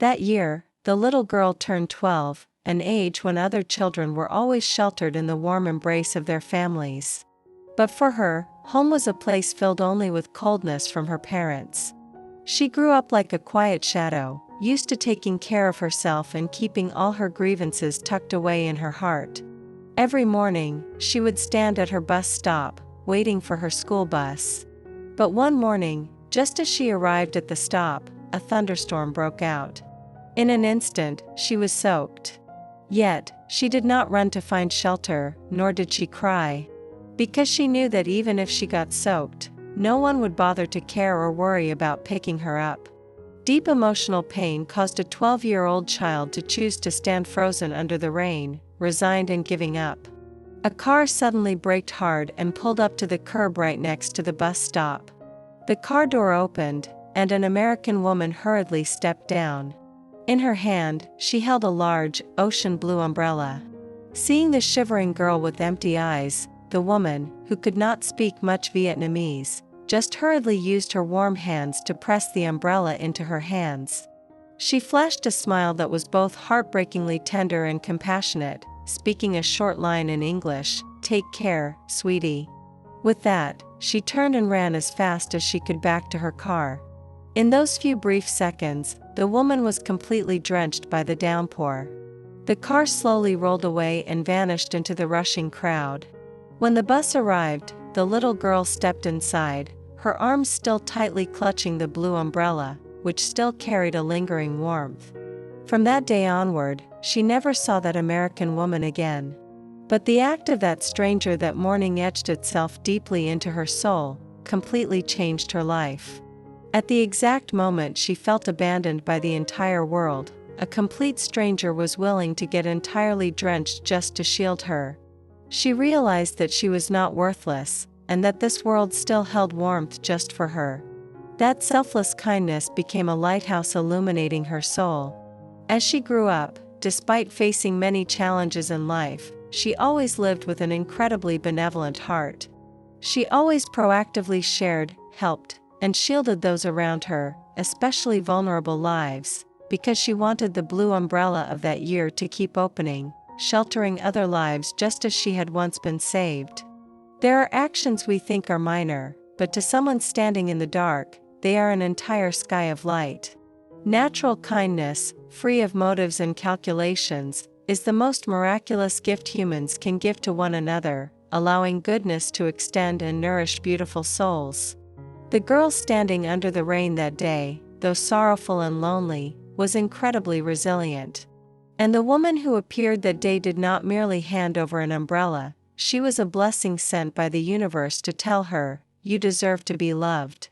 That year, the little girl turned 12, an age when other children were always sheltered in the warm embrace of their families. But for her, home was a place filled only with coldness from her parents. She grew up like a quiet shadow, used to taking care of herself and keeping all her grievances tucked away in her heart. Every morning, she would stand at her bus stop, waiting for her school bus. But one morning, just as she arrived at the stop, a thunderstorm broke out. In an instant, she was soaked. Yet, she did not run to find shelter, nor did she cry. Because she knew that even if she got soaked, no one would bother to care or worry about picking her up. Deep emotional pain caused a 12-year-old child to choose to stand frozen under the rain, resigned and giving up. A car suddenly braked hard and pulled up to the curb right next to the bus stop. The car door opened, and an American woman hurriedly stepped down. In her hand, she held a large, ocean blue umbrella. Seeing the shivering girl with empty eyes, the woman, who could not speak much Vietnamese, just hurriedly used her warm hands to press the umbrella into her hands. She flashed a smile that was both heartbreakingly tender and compassionate, speaking a short line in English, "Take care, sweetie." With that, she turned and ran as fast as she could back to her car. In those few brief seconds, the woman was completely drenched by the downpour. The car slowly rolled away and vanished into the rushing crowd. When the bus arrived, the little girl stepped inside, her arms still tightly clutching the blue umbrella, which still carried a lingering warmth. From that day onward, she never saw that American woman again. But the act of that stranger that morning etched itself deeply into her soul, completely changed her life. At the exact moment she felt abandoned by the entire world, a complete stranger was willing to get entirely drenched just to shield her. She realized that she was not worthless, and that this world still held warmth just for her. That selfless kindness became a lighthouse illuminating her soul. As she grew up, despite facing many challenges in life, she always lived with an incredibly benevolent heart. She always proactively shared, helped, and shielded those around her, especially vulnerable lives, because she wanted the blue umbrella of that year to keep opening, sheltering other lives just as she had once been saved. There are actions we think are minor, but to someone standing in the dark, they are an entire sky of light. Natural kindness, free of motives and calculations, is the most miraculous gift humans can give to one another, allowing goodness to extend and nourish beautiful souls. The girl standing under the rain that day, though sorrowful and lonely, was incredibly resilient. And the woman who appeared that day did not merely hand over an umbrella, she was a blessing sent by the universe to tell her, "You deserve to be loved."